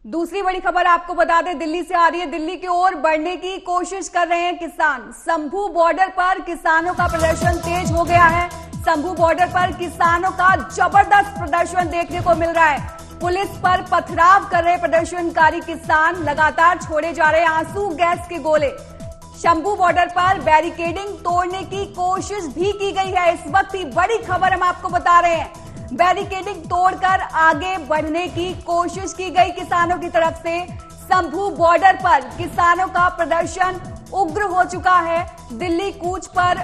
दूसरी बड़ी खबर आपको बता दें, दिल्ली से आ रही है। दिल्ली की ओर बढ़ने की कोशिश कर रहे हैं किसान। शंभू बॉर्डर पर किसानों का प्रदर्शन तेज हो गया है। शंभू बॉर्डर पर किसानों का जबरदस्त प्रदर्शन देखने को मिल रहा है। पुलिस पर पथराव कर रहे प्रदर्शनकारी किसान, लगातार छोड़े जा रहे आंसू गैस के गोले। शंभू बॉर्डर पर बैरिकेडिंग तोड़ने की कोशिश भी की गई है। इस वक्त की बड़ी खबर हम आपको बता रहे हैं। बैरिकेडिंग तोड़कर आगे बढ़ने की कोशिश की गई किसानों की तरफ से। शंभू बॉर्डर पर किसानों का प्रदर्शन उग्र हो चुका है। दिल्ली कूच पर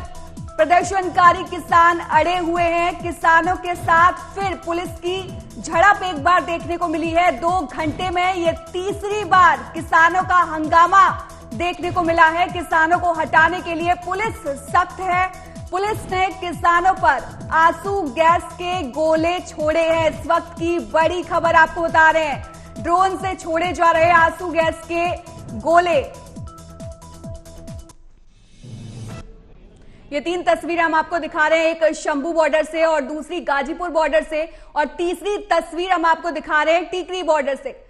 प्रदर्शनकारी किसान अड़े हुए हैं। किसानों के साथ फिर पुलिस की झड़प एक बार देखने को मिली है। 2 घंटे में यह तीसरी बार किसानों का हंगामा देखने को मिला है। किसानों को हटाने के लिए पुलिस सख्त है। पुलिस ने किसानों पर आंसू गैस के गोले छोड़े हैं। इस वक्त की बड़ी खबर आपको बता रहे हैं। ड्रोन से छोड़े जा रहे आंसू गैस के गोले। ये 3 तस्वीरें हम आपको दिखा रहे हैं, एक शंभू बॉर्डर से और दूसरी गाजीपुर बॉर्डर से और तीसरी तस्वीर हम आपको दिखा रहे हैं टीकरी बॉर्डर से।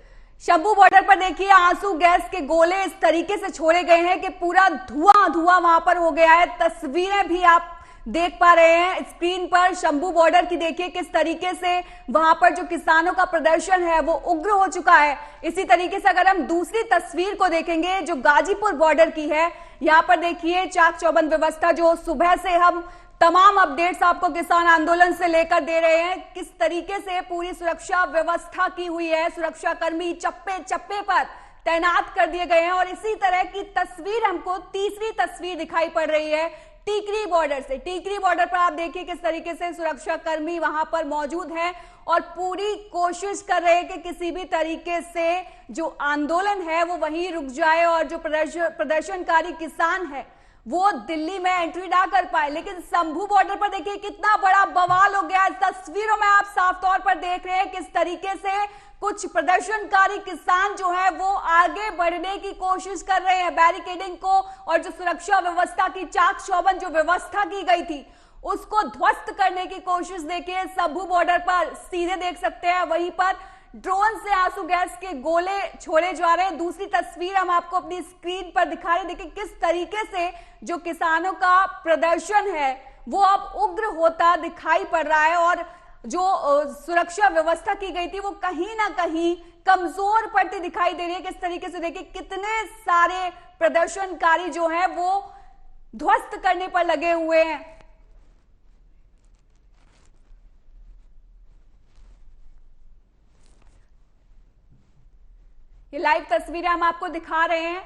शंभू बॉर्डर पर देखिए आंसू गैस के गोले इस तरीके से छोड़े गए हैं कि पूरा धुआं धुआं वहां पर हो गया है। तस्वीरें भी आप देख पा रहे हैं स्क्रीन पर। शंभू बॉर्डर की देखिए किस तरीके से वहां पर जो किसानों का प्रदर्शन है वो उग्र हो चुका है। इसी तरीके से अगर हम दूसरी तस्वीर को देखेंगे जो गाजीपुर बॉर्डर की है, यहां पर देखिए चाक चौबंद व्यवस्था, जो सुबह से हम तमाम अपडेट्स आपको किसान आंदोलन से लेकर दे रहे हैं, किस तरीके से पूरी सुरक्षा व्यवस्था की हुई है। सुरक्षा कर्मी चप्पे चप्पे पर तैनात कर दिए गए हैं और इसी तरह की तस्वीर हमको तीसरी तस्वीर दिखाई पड़ रही है टीकरी बॉर्डर से। टीकरी बॉर्डर पर आप देखिए किस तरीके से सुरक्षा कर्मी वहां पर मौजूद हैं और पूरी कोशिश कर रहे हैं कि किसी भी तरीके से जो आंदोलन है वो वहीं रुक जाए और जो प्रदर्शनकारी किसान है वो दिल्ली में एंट्री ना कर पाए। लेकिन शंभू बॉर्डर पर देखिए कितना बड़ा बवाल हो गया। तस्वीरों में आप साफ तौर पर देख रहे हैं किस तरीके से कुछ प्रदर्शनकारी किसान जो है वो आगे बढ़ने की कोशिश कर रहे हैं। बैरिकेडिंग को और जो सुरक्षा व्यवस्था की चाक चौबंद जो व्यवस्था की गई थी उसको ध्वस्त करने की कोशिश देखिए शंभू बॉर्डर पर सीधे देख सकते हैं। वहीं पर ड्रोन से आंसू गैस के गोले छोड़े जा रहे हैं। दूसरी तस्वीर हम आपको अपनी स्क्रीन पर दिखा रहे हैं। देखिए किस तरीके से जो किसानों का प्रदर्शन है वो अब उग्र होता दिखाई पड़ रहा है और जो सुरक्षा व्यवस्था की गई थी वो कहीं ना कहीं कमजोर पड़ती दिखाई दे रही है। किस तरीके से देखिए कितने सारे प्रदर्शनकारी जो है वो ध्वस्त करने पर लगे हुए हैं। ये लाइव तस्वीरें हम आपको दिखा रहे हैं।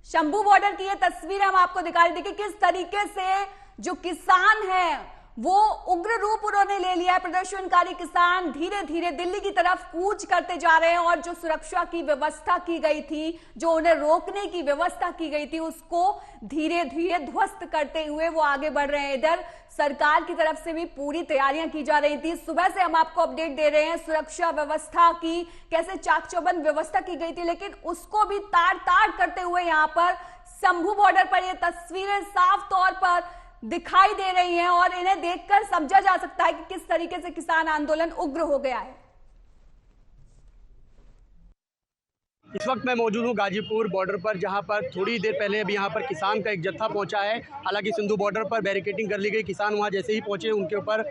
शंभू बॉर्डर की ये तस्वीर हम आपको दिखा रहे हैं। देखिए किस तरीके से जो किसान हैं वो उग्र रूप उन्होंने ले लिया है। प्रदर्शनकारी किसान धीरे धीरे दिल्ली की तरफ कूच करते जा रहे हैं और जो सुरक्षा की व्यवस्था की गई थी, जो उन्हें रोकने की व्यवस्था की गई थी, उसको धीरे धीरे ध्वस्त करते हुए वो आगे बढ़ रहे हैं। इधर सरकार की तरफ से भी पूरी तैयारियां की जा रही थी। सुबह से हम आपको अपडेट दे रहे हैं सुरक्षा व्यवस्था की, कैसे चाक चौबंद व्यवस्था की गई थी, लेकिन उसको भी ताड़ ताड़ करते हुए यहाँ पर शंभू बॉर्डर पर ये तस्वीरें साफ तौर पर दिखाई दे रही हैं और इन्हें देखकर समझा जा सकता है कि किस तरीके से किसान आंदोलन उग्र हो गया है। इस वक्त मैं मौजूद हूँ गाजीपुर बॉर्डर पर, जहाँ पर थोड़ी देर पहले अभी यहाँ पर किसान का एक जत्था पहुँचा है। हालांकि सिंधु बॉर्डर पर बैरिकेडिंग कर ली गई। किसान वहाँ जैसे ही पहुँचे उनके ऊपर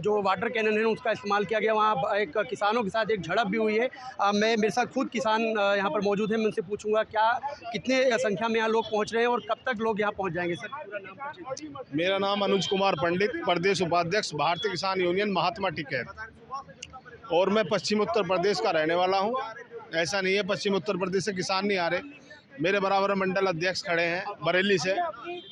जो वाटर कैनन है उसका इस्तेमाल किया गया। वहाँ एक किसानों के साथ एक झड़प भी हुई है। मेरे साथ खुद किसान यहाँ पर मौजूद है। मैं उनसे पूछूंगा क्या कितने संख्या में यहाँ लोग पहुँच रहे हैं और कब तक लोग यहाँ पहुँच जाएंगे। सर पूरा नाम? मेरा नाम अनुज कुमार पंडित, प्रदेश उपाध्यक्ष भारतीय किसान यूनियन महात्मा टिकैत, और मैं पश्चिम उत्तर प्रदेश का रहने वाला हूँ। ऐसा नहीं है पश्चिम उत्तर प्रदेश से किसान नहीं आ रहे, मेरे बराबर मंडल अध्यक्ष खड़े हैं बरेली से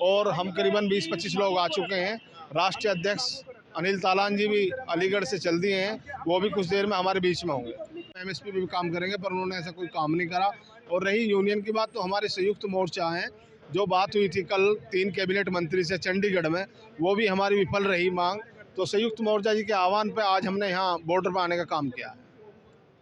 और हम करीबन 20-25 लोग आ चुके हैं। राष्ट्रीय अध्यक्ष अनिल तालान जी भी अलीगढ़ से चल दिए हैं, वो भी कुछ देर में हमारे बीच में होंगे। एमएसपी पे भी काम करेंगे पर उन्होंने ऐसा कोई काम नहीं करा। और रही यूनियन की बात, तो हमारे संयुक्त मोर्चा हैं। जो बात हुई थी कल 3 कैबिनेट मंत्री से चंडीगढ़ में, वो भी हमारी विफल रही मांग। तो संयुक्त मोर्चा जी के आह्वान पर आज हमने यहाँ बॉर्डर पर आने का काम किया है।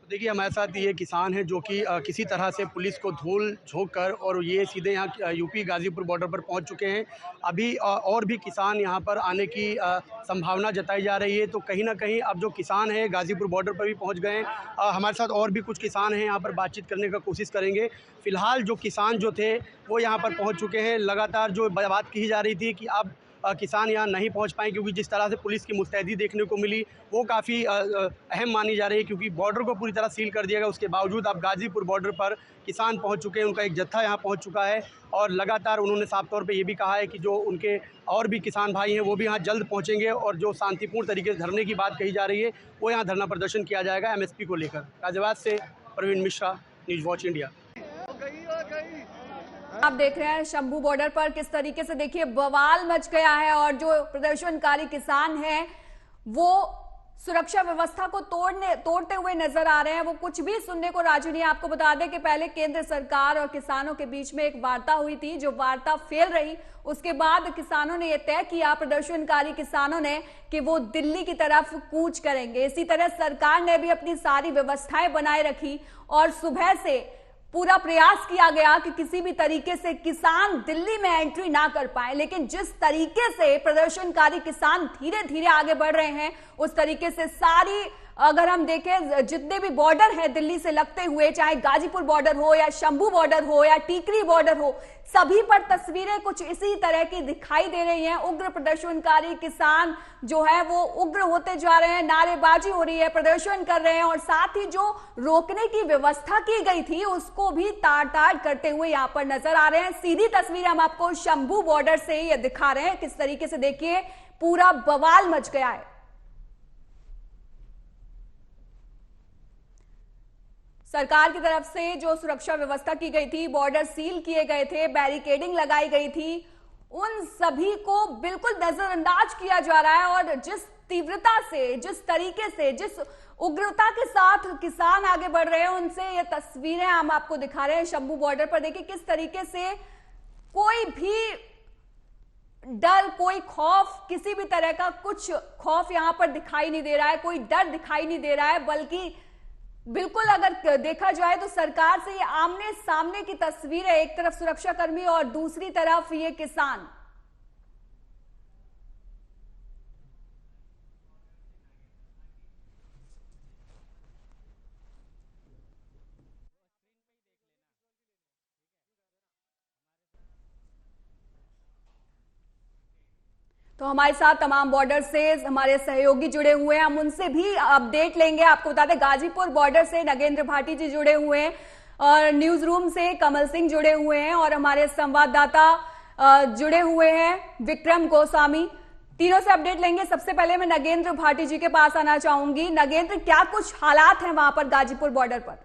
देखिए हमारे साथ ये किसान हैं जो कि किसी तरह से पुलिस को धूल झोंक कर और ये सीधे यहाँ यूपी गाजीपुर बॉर्डर पर पहुँच चुके हैं। अभी और भी किसान यहाँ पर आने की संभावना जताई जा रही है। तो कहीं ना कहीं अब जो किसान हैं गाजीपुर बॉर्डर पर भी पहुँच गए हैं। हमारे साथ और भी कुछ किसान हैं, यहाँ पर बातचीत करने का कोशिश करेंगे। फ़िलहाल जो किसान जो थे वो यहाँ पर पहुँच चुके हैं। लगातार जो बात की जा रही थी कि अब किसान यहाँ नहीं पहुँच पाए, क्योंकि जिस तरह से पुलिस की मुस्तैदी देखने को मिली वो काफ़ी अहम मानी जा रही है, क्योंकि बॉर्डर को पूरी तरह सील कर दिया गया। उसके बावजूद अब गाजीपुर बॉर्डर पर किसान पहुँच चुके हैं, उनका एक जत्था यहाँ पहुँच चुका है और लगातार उन्होंने साफ तौर पे ये भी कहा है कि जो उनके और भी किसान भाई हैं वो भी यहाँ जल्द पहुँचेंगे और जो शांतिपूर्ण तरीके से धरने की बात कही जा रही है वो यहाँ धरना प्रदर्शन किया जाएगा MSP को लेकर। गाजियाबाद से Praveen Mishra, news watch India. आप देख रहे हैं शंभू बॉर्डर पर किस तरीके से देखिए बवाल मच गया है और जो प्रदर्शनकारी किसान हैं वो सुरक्षा व्यवस्था को तोड़ते हुए नजर आ रहे हैं। वो कुछ भी सुनने को राजी नहीं। आपको बता दें कि पहले केंद्र सरकार और किसानों के बीच में एक वार्ता हुई थी, जो वार्ता फेल रही। उसके बाद किसानों ने यह तय किया, प्रदर्शनकारी किसानों ने, कि वो दिल्ली की तरफ कूच करेंगे। इसी तरह सरकार ने भी अपनी सारी व्यवस्थाएं बनाए रखी और सुबह से पूरा प्रयास किया गया कि किसी भी तरीके से किसान दिल्ली में एंट्री ना कर पाए। लेकिन जिस तरीके से प्रदर्शनकारी किसान धीरे धीरे आगे बढ़ रहे हैं, उस तरीके से सारी, अगर हम देखें जितने भी बॉर्डर है दिल्ली से लगते हुए, चाहे गाजीपुर बॉर्डर हो या शंभू बॉर्डर हो या टीकरी बॉर्डर हो, सभी पर तस्वीरें कुछ इसी तरह की दिखाई दे रही हैं। उग्र प्रदर्शनकारी किसान जो है वो उग्र होते जा रहे हैं, नारेबाजी हो रही है, प्रदर्शन कर रहे हैं और साथ ही जो रोकने की व्यवस्था की गई थी उसको भी ताड़-ताड़ करते हुए यहाँ पर नजर आ रहे हैं। सीधी तस्वीर हम आपको शंभू बॉर्डर से ये दिखा रहे हैं, किस तरीके से देखिए पूरा बवाल मच गया है। सरकार की तरफ से जो सुरक्षा व्यवस्था की गई थी, बॉर्डर सील किए गए थे, बैरिकेडिंग लगाई गई थी, उन सभी को बिल्कुल नजरअंदाज किया जा रहा है। और जिस तीव्रता से, जिस तरीके से, जिस उग्रता के साथ किसान आगे बढ़ रहे हैं, उनसे ये तस्वीरें हम आपको दिखा रहे हैं शंभू बॉर्डर पर। देखिए किस तरीके से कोई भी डर, कोई खौफ, किसी भी तरह का कुछ खौफ यहां पर दिखाई नहीं दे रहा है, कोई डर दिखाई नहीं दे रहा है, बल्कि बिल्कुल अगर देखा जाए तो सरकार से ये आमने सामने की तस्वीर है। एक तरफ सुरक्षाकर्मी और दूसरी तरफ ये किसान। तो हमारे साथ तमाम बॉर्डर से हमारे सहयोगी जुड़े हुए हैं, हम उनसे भी अपडेट लेंगे। आपको बता दें गाजीपुर बॉर्डर से नगेंद्र भाटी जी जुड़े हुए हैं और न्यूज रूम से कमल सिंह जुड़े हुए हैं और हमारे संवाददाता जुड़े हुए हैं विक्रम गोस्वामी। तीनों से अपडेट लेंगे। सबसे पहले मैं नगेंद्र भाटी जी के पास आना चाहूंगी। नगेंद्र, क्या कुछ हालात हैं वहां पर गाजीपुर बॉर्डर पर?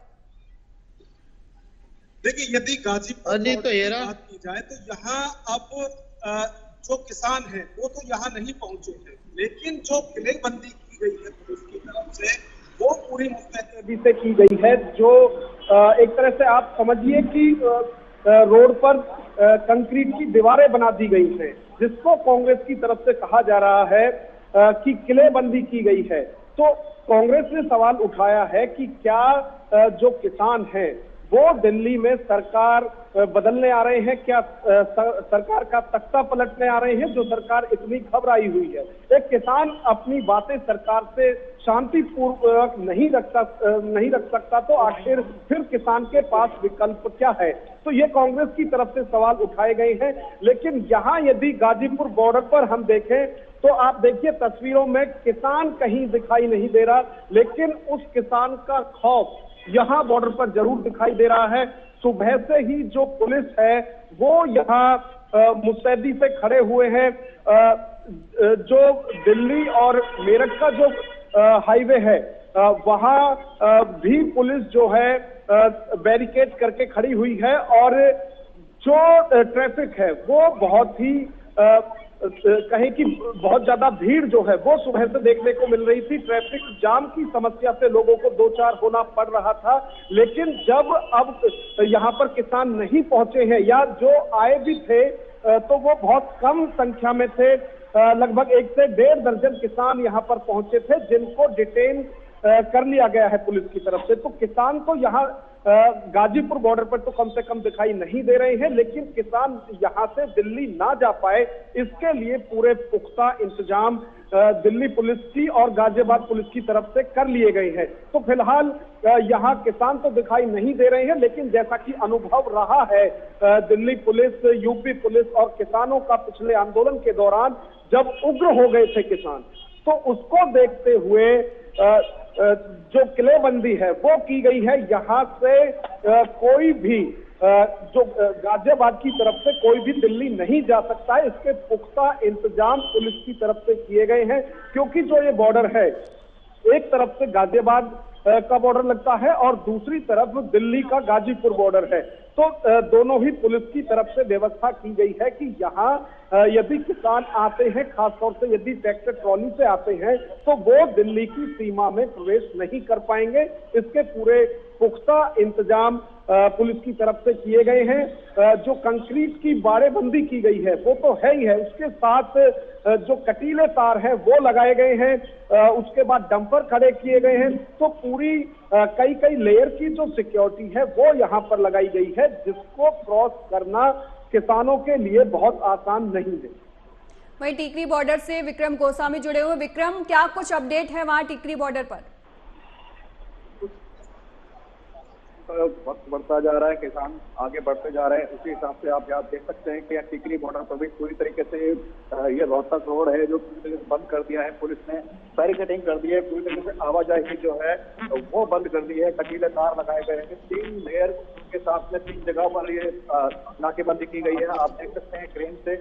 देखिए, यदि गाजीपुर की बात की जाए तो यहाँ अब जो किसान हैं वो तो यहाँ नहीं पहुंचे हैं, लेकिन जो किलेबंदी की गई है पुलिस की तरफ से वो पूरी मुस्तैदी से की गई है। जो एक तरह से आप समझिए कि रोड पर कंक्रीट की दीवारें बना दी गई हैं, जिसको कांग्रेस की तरफ से कहा जा रहा है कि किलेबंदी की गई है। तो कांग्रेस ने सवाल उठाया है कि क्या जो किसान हैं वो दिल्ली में सरकार बदलने आ रहे हैं, क्या सरकार का तख्ता पलटने आ रहे हैं, जो सरकार इतनी घबराई हुई है। एक किसान अपनी बातें सरकार से शांतिपूर्वक नहीं रख सकता तो आखिर फिर किसान के पास विकल्प क्या है? तो ये कांग्रेस की तरफ से सवाल उठाए गए हैं। लेकिन यहाँ यदि गाजीपुर बॉर्डर पर हम देखें तो आप देखिए तस्वीरों में किसान कहीं दिखाई नहीं दे रहा, लेकिन उस किसान का खौफ यहाँ बॉर्डर पर जरूर दिखाई दे रहा है। सुबह से ही जो पुलिस है वो यहाँ मुस्तैदी से खड़े हुए हैं। जो दिल्ली और मेरठ का जो हाईवे है वहाँ भी पुलिस जो है बैरिकेड करके खड़ी हुई है और जो ट्रैफिक है वो बहुत ही कहें कि बहुत ज्यादा भीड़ जो है वो सुबह से देखने को मिल रही थी। ट्रैफिक जाम की समस्या से लोगों को दो चार होना पड़ रहा था, लेकिन जब अब यहाँ पर किसान नहीं पहुंचे हैं या जो आए भी थे तो वो बहुत कम संख्या में थे। लगभग 1 से 1.5 दर्जन किसान यहाँ पर पहुंचे थे, जिनको डिटेन कर लिया गया है पुलिस की तरफ से। तो किसान तो यहाँ गाजीपुर बॉर्डर पर तो कम से कम दिखाई नहीं दे रहे हैं, लेकिन किसान यहाँ से दिल्ली ना जा पाए इसके लिए पूरे पुख्ता इंतजाम दिल्ली पुलिस की और गाजियाबाद पुलिस की तरफ से कर लिए गए हैं। तो फिलहाल यहाँ किसान तो दिखाई नहीं दे रहे हैं, लेकिन जैसा कि अनुभव रहा है दिल्ली पुलिस, यूपी पुलिस और किसानों का पिछले आंदोलन के दौरान जब उग्र हो गए थे किसान, तो उसको देखते हुए जो किलेबंदी है वो की गई है। यहाँ से कोई भी जो गाजियाबाद की तरफ से कोई भी दिल्ली नहीं जा सकता है। इसके पुख्ता इंतजाम पुलिस की तरफ से किए गए हैं, क्योंकि जो ये बॉर्डर है एक तरफ से गाजियाबाद का बॉर्डर लगता है और दूसरी तरफ दिल्ली का गाजीपुर बॉर्डर है। तो दोनों ही पुलिस की तरफ से व्यवस्था की गई है कि यहाँ यदि किसान आते हैं, खासतौर से यदि ट्रैक्टर ट्रॉली से आते हैं, तो वो दिल्ली की सीमा में प्रवेश नहीं कर पाएंगे। इसके पूरे पुख्ता इंतजाम पुलिस की तरफ से किए गए हैं। जो कंक्रीट की बाड़ेबंदी की गई है वो तो है ही है, उसके साथ जो कटीले तार हैं वो लगाए गए हैं, उसके बाद डंपर खड़े किए गए हैं। तो पूरी कई कई लेयर की जो सिक्योरिटी है वो यहाँ पर लगाई गई है, जिसको क्रॉस करना किसानों के लिए बहुत आसान नहीं है। वहीं टिकरी बॉर्डर से विक्रम गोस्वामी जुड़े हुए। विक्रम, क्या कुछ अपडेट है वहां टिकरी बॉर्डर पर? वक्त बढ़ता जा रहा है, किसान आगे बढ़ते जा रहे हैं, उसी हिसाब से आप यहाँ देख सकते हैं कि टिकरी बॉर्डर पर भी पूरी तरीके से ये रोहतक रोड है जो पूरी तरीके से बंद कर दिया है पुलिस ने, बैरिकेडिंग कर दी है, पूरी तरीके से आवाजाही जो है वो बंद कर दी है, कटीले तार लगाए गए हैं, 3 लेयर के साथ में 3 जगह पर ये नाकेबंदी की गई है। आप देख सकते हैं क्रेन से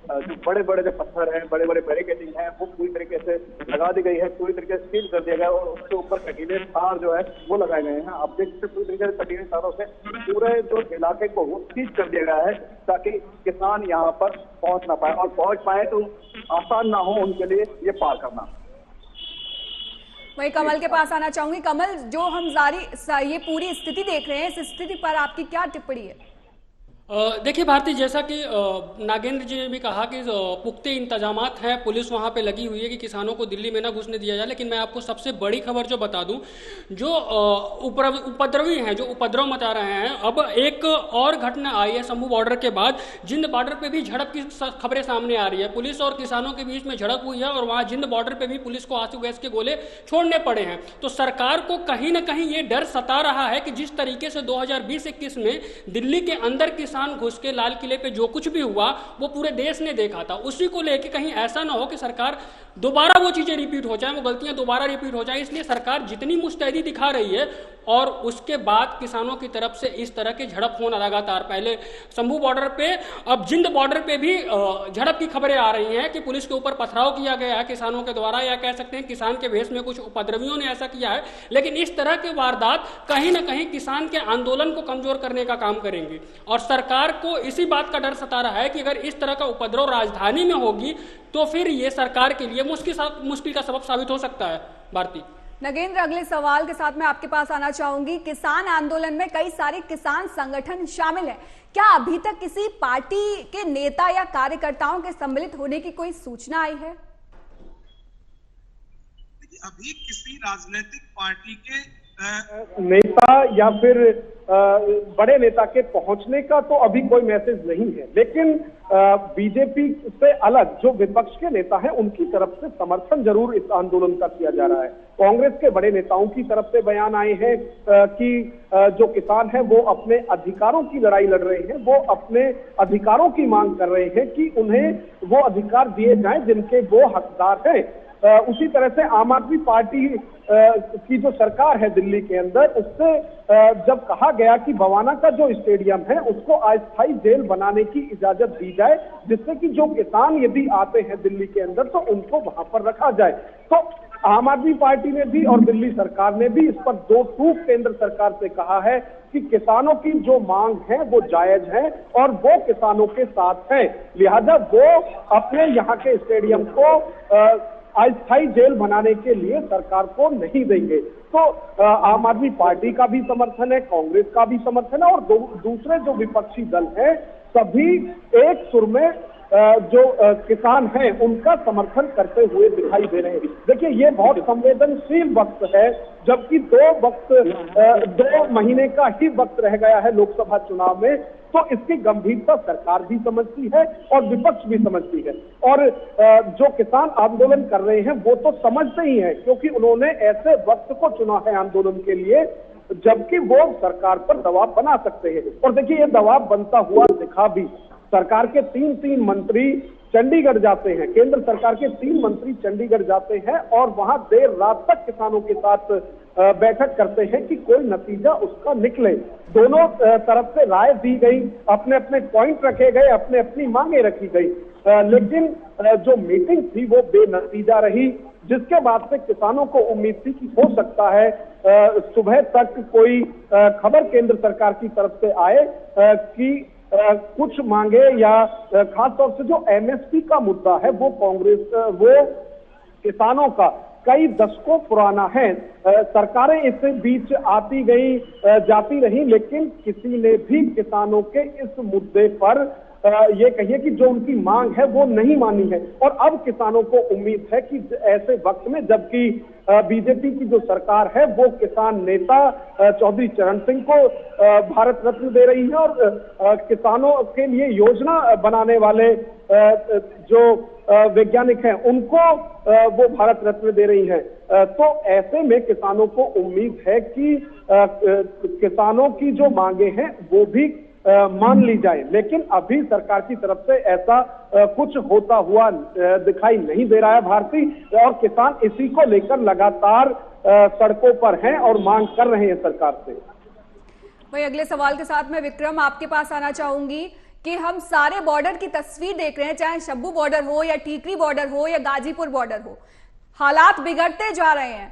जो बड़े बड़े जो पत्थर हैं, बड़े बड़े बैरिकेडिंग है, वो पूरी तरीके से लगा दी गई है, पूरी तरीके से सील कर दिया गया है और उसके ऊपर कटीले तार जो है वो लगाए गए हैं। आप देख सकते पूरी तरीके से कटीले तारों से पूरे जो इलाके को वो सील कर दिया गया है ताकि किसान यहाँ पर पहुंच ना पाए, और पहुंच पाए तो आसान ना हो उनके लिए ये पार करना। वही कमल के पास आना चाहूंगी। कमल, जो हम ये पूरी स्थिति देख रहे हैं, इस स्थिति पर आपकी क्या टिप्पणी है? देखिए भारती, जैसा कि नागेंद्र जी ने भी कहा कि पुख्ते इंतजामात हैं, पुलिस वहाँ पे लगी हुई है कि किसानों को दिल्ली में ना घुसने दिया जाए। लेकिन मैं आपको सबसे बड़ी खबर जो बता दूं, जो उपद्रवी हैं, जो उपद्रव मचा रहे हैं, अब एक और घटना आई है शंभू बॉर्डर के बाद। जिंद बॉर्डर पे भी झड़प की खबरें सामने आ रही है। पुलिस और किसानों के बीच में झड़प हुई है और वहाँ जिंद बॉर्डर पर भी पुलिस को आंसू गैस के गोले छोड़ने पड़े हैं। तो सरकार को कहीं ना कहीं ये डर सता रहा है कि जिस तरीके से 2020-21 में दिल्ली के अंदर किसान घुस के लाल किले पे जो कुछ भी हुआ वो पूरे देश ने देखा था, उसी को लेके कहीं ऐसा ना हो कि सरकार दोबारा वो चीजें रिपीट हो जाए, वो गलतियां दोबारा रिपीट हो जाए। इसलिए सरकार जितनी मुस्तैदी दिखा रही है और उसके बाद किसानों की तरफ से इस तरह के झड़प होना लगातार, पहले शंभू बॉर्डर पे, अब जिंद बॉर्डर पे भी झड़प की खबरें आ रही हैं कि पुलिस के ऊपर पथराव किया गया है किसानों के द्वारा, या कह सकते हैं किसान के भेष में कुछ उपद्रवियों ने ऐसा किया है। लेकिन इस तरह के वारदात कहीं ना कहीं किसान के आंदोलन को कमजोर करने का काम करेंगे और सरकार को इसी बात का डर सता रहा है कि अगर इस तरह का उपद्रव राजधानी में होगी तो फिर ये सरकार के लिए मुश्किल का सबब साबित हो सकता है। भारती, नगेंद्र, अगले सवाल के साथ मैं आपके पास आना चाहूंगी। किसान आंदोलन में कई सारे किसान संगठन शामिल हैं, क्या अभी तक किसी पार्टी के नेता या कार्यकर्ताओं के सम्मिलित होने की कोई सूचना आई है? अभी किसी राजनीतिक पार्टी के नेता या फिर बड़े नेता के पहुंचने का तो अभी कोई मैसेज नहीं है, लेकिन बीजेपी से अलग जो विपक्ष के नेता हैं उनकी तरफ से समर्थन जरूर इस आंदोलन का किया जा रहा है। कांग्रेस के बड़े नेताओं की तरफ से बयान आए हैं कि जो किसान हैं वो अपने अधिकारों की लड़ाई लड़ रहे हैं, वो अपने अधिकारों की मांग कर रहे हैं कि उन्हें वो अधिकार दिए जाएं जिनके वो हकदार हैं। उसी तरह से आम आदमी पार्टी की जो सरकार है दिल्ली के अंदर, उससे जब कहा गया कि बवाना का जो स्टेडियम है उसको अस्थायी जेल बनाने की इजाजत दी जाए, जिससे कि जो किसान यदि आते हैं दिल्ली के अंदर तो उनको वहां पर रखा जाए, तो आम आदमी पार्टी ने भी और दिल्ली सरकार ने भी इस पर दो टूक केंद्र सरकार से कहा है कि किसानों की जो मांग है वो जायज है और वो किसानों के साथ है, लिहाजा वो अपने यहाँ के स्टेडियम को अस्थायी जेल बनाने के लिए सरकार को नहीं देंगे। तो आम आदमी पार्टी का भी समर्थन है, कांग्रेस का भी समर्थन है और दूसरे जो विपक्षी दल हैं सभी एक सुर में जो किसान हैं उनका समर्थन करते हुए दिखाई दे रहे हैं। देखिए, ये बहुत संवेदनशील वक्त है, जबकि 2 महीने का ही वक्त रह गया है लोकसभा चुनाव में, तो इसकी गंभीरता सरकार भी समझती है और विपक्ष भी समझती है। और जो किसान आंदोलन कर रहे हैं वो तो समझते ही हैं, क्योंकि उन्होंने ऐसे वक्त को चुना है आंदोलन के लिए जबकि वो सरकार पर दबाव बना सकते हैं। और देखिए, ये दबाव बनता हुआ दिखा भी। सरकार के 3 मंत्री चंडीगढ़ जाते हैं, केंद्र सरकार के 3 मंत्री चंडीगढ़ जाते हैं और वहां देर रात तक किसानों के साथ बैठक करते हैं कि कोई नतीजा उसका निकले। दोनों तरफ से राय दी गई, अपने अपने पॉइंट रखे गए, अपने अपनी मांगे रखी गई, लेकिन जो मीटिंग थी वो बेनतीजा रही, जिसके बाद से किसानों को उम्मीद थी कि हो सकता है सुबह तक कोई खबर केंद्र सरकार की तरफ से आए कि कुछ मांगे या खास तौर से जो एमएसपी का मुद्दा है वो वो किसानों का कई दशकों पुराना है। सरकारें इस बीच आती गई जाती रही, लेकिन किसी ने भी किसानों के इस मुद्दे पर ये कहिए कि जो उनकी मांग है वो नहीं मानी है। और अब किसानों को उम्मीद है कि ऐसे वक्त में जबकि बीजेपी की जो सरकार है वो किसान नेता चौधरी चरण सिंह को भारत रत्न दे रही है और किसानों के लिए योजना बनाने वाले जो वैज्ञानिक हैं उनको वो भारत रत्न दे रही है। तो ऐसे में किसानों को उम्मीद है कि किसानों की जो मांगे हैं वो भी मान ली जाए, लेकिन अभी सरकार की तरफ से ऐसा कुछ होता हुआ दिखाई नहीं दे रहा है भारती, और किसान इसी को लेकर लगातार सड़कों पर हैं और मांग कर रहे हैं सरकार से। वही अगले सवाल के साथ मैं विक्रम आपके पास आना चाहूंगी कि हम सारे बॉर्डर की तस्वीर देख रहे हैं, चाहे शंभू बॉर्डर हो या टीकरी बॉर्डर हो या गाजीपुर बॉर्डर हो, हालात बिगड़ते जा रहे हैं।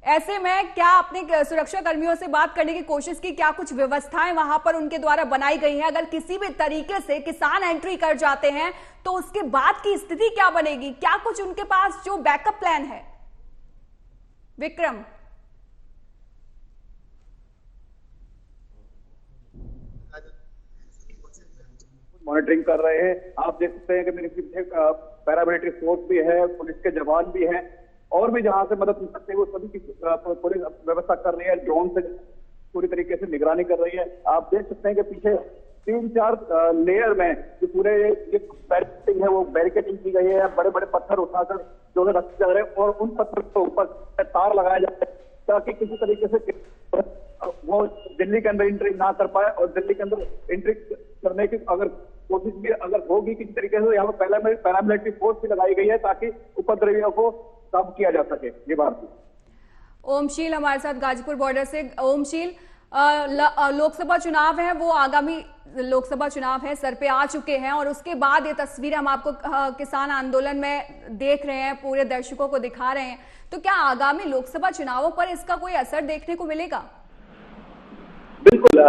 ऐसे में क्या आपने सुरक्षा कर्मियों से बात करने की कोशिश की? क्या कुछ व्यवस्थाएं वहां पर उनके द्वारा बनाई गई हैं? अगर किसी भी तरीके से किसान एंट्री कर जाते हैं तो उसके बाद की स्थिति क्या बनेगी? क्या कुछ उनके पास जो बैकअप प्लान है? विक्रम, मॉनिटरिंग कर रहे हैं। आप देख सकते हैं कि मेरे पीछे पैरामिलिट्री फोर्स भी है, पुलिस के जवान भी हैं, और भी जहां से मदद मिल सकते हैं वो सभी की पुलिस व्यवस्था कर रही है, ड्रोन से पूरी तरीके से निगरानी कर रही है। आप देख सकते हैं कि पीछे 3-4 लेयर में जो पूरे बैरिकेडिंग है वो बैरिकेडिंग की गई है, बड़े बड़े पत्थर उठाकर जो रखे जा रहे हैं और उन पत्थर के ऊपर तार लगाया जाता है ताकि किसी तरीके से वो दिल्ली के अंदर एंट्री ना कर पाए, और दिल्ली के अंदर एंट्री करने की अगर कोशिश भी अगर होगी किसी तरीके से, यहाँ पर पैरामिलिट्री फोर्स भी लगाई गई है ताकि उपद्रवियों को काबू किया जा सके। ये बात ओमशील हमारे साथ गाजीपुर बॉर्डर से। ओमशील, लोकसभा चुनाव है, वो आगामी लोकसभा चुनाव है, सर पे आ चुके हैं, और उसके बाद ये तस्वीर हम आपको किसान आंदोलन में देख रहे हैं, पूरे दर्शकों को दिखा रहे हैं, तो क्या आगामी लोकसभा चुनावों पर इसका कोई असर देखने को मिलेगा? बिल्कुल,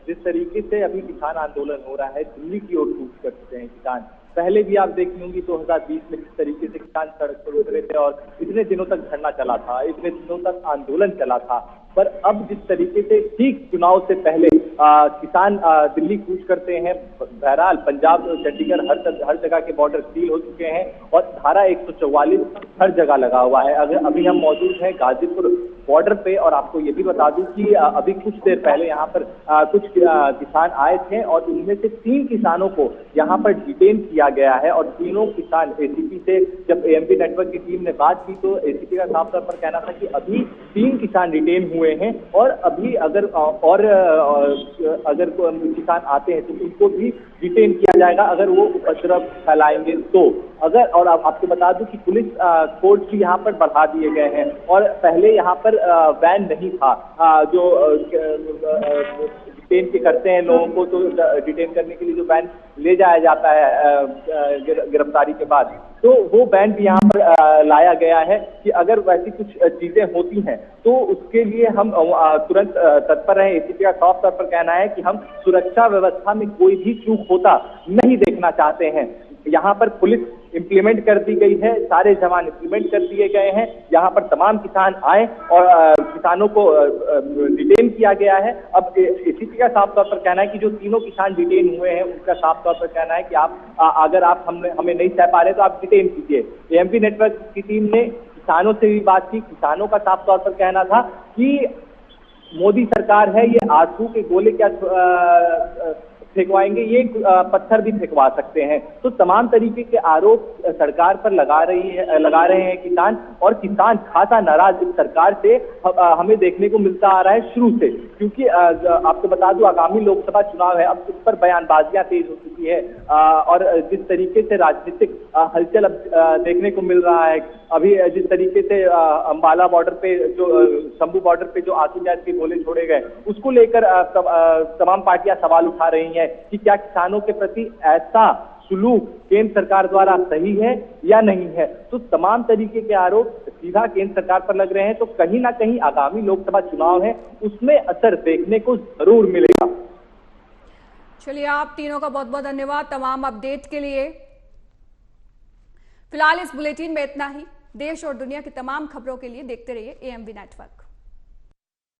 जिस तरीके से अभी किसान आंदोलन हो रहा है, दिल्ली की ओर कूच कर चुके हैं किसान। पहले भी आप देखी होंगी 2020 में किस तरीके से किसान सड़क पर उतरे थे और इतने दिनों तक धरना चला था, इतने दिनों तक आंदोलन चला था। पर अब जिस तरीके से ठीक चुनाव से पहले किसान दिल्ली कूच करते हैं, बहरहाल पंजाब, चंडीगढ़, हर जगह के बॉर्डर सील हो चुके हैं और धारा 144 हर जगह लगा हुआ है। अगर अभी हम मौजूद हैं गाजीपुर बॉर्डर पे, और आपको ये भी बता दूं कि अभी कुछ देर पहले यहाँ पर कुछ किसान आए थे और उनमें से 3 किसानों को यहाँ पर डिटेन किया गया है, और तीनों किसान एसीपी से जब एएमपी नेटवर्क की टीम ने बात की तो एसीपी का साफ तौर पर कहना था कि अभी 3 किसान डिटेन हुए हैं और अभी अगर किसान आते हैं तो उनको भी डिटेन किया जाएगा अगर वो उपद्रव फैलाएंगे तो। अगर, और आपको बता दूं कि पुलिस फोर्स भी यहाँ पर बढ़ा दिए गए हैं, और पहले यहाँ पर वैन नहीं था जो डिटेन के करते हैं लोगों को, तो डिटेन करने के लिए जो वैन ले जाया जाता है गिरफ्तारी के बाद, तो वो वैन भी यहाँ पर लाया गया है कि अगर वैसी कुछ चीजें होती हैं तो उसके लिए हम तुरंत तत्पर हैं। एसीपी का साफ तौर पर कहना है कि हम सुरक्षा व्यवस्था में कोई भी चूक होता नहीं देखना चाहते हैं। यहाँ पर पुलिस इम्प्लीमेंट कर दी गई है, सारे जवान इम्प्लीमेंट कर दिए गए हैं। यहाँ पर तमाम किसान आए और किसानों को डिटेन किया गया है। अब इसी का साफ तौर पर कहना है कि जो तीनों किसान डिटेन हुए हैं उनका साफ तौर पर कहना है कि आप अगर आप हमें नहीं सह पा रहे तो आप डिटेन कीजिए। एएमपी नेटवर्क की टीम ने किसानों से भी बात की। किसानों का साफ तौर पर कहना था कि मोदी सरकार है, ये आंसू के गोले क्या फेंकवाएंगे, ये पत्थर भी फेंकवा सकते हैं। तो तमाम तरीके के आरोप सरकार पर लगा रहे हैं किसान, और किसान खासा नाराज इस सरकार से हमें देखने को मिलता आ रहा है शुरू से। क्योंकि आपको बता दूं, आगामी लोकसभा चुनाव है, अब इस पर बयानबाजियां तेज हो चुकी है और जिस तरीके से राजनीतिक हलचल अब देखने को मिल रहा है, अभी जिस तरीके से अंबाला बॉर्डर पे जो शंभू बॉर्डर पे जो आंसू गैस के गोले छोड़े गए, उसको लेकर तमाम पार्टियां सवाल उठा रही हैं कि क्या किसानों के प्रति ऐसा सुलूक केंद्र सरकार द्वारा सही है या नहीं है। तो तमाम तरीके के आरोप सीधा केंद्र सरकार पर लग रहे हैं। तो कहीं ना कहीं आगामी लोकसभा चुनाव है, उसमें असर देखने को जरूर मिलेगा। चलिए, आप तीनों का बहुत बहुत धन्यवाद तमाम अपडेट के लिए। फिलहाल इस बुलेटिन में इतना ही। देश और दुनिया की तमाम खबरों के लिए देखते रहिए एएमवी नेटवर्क।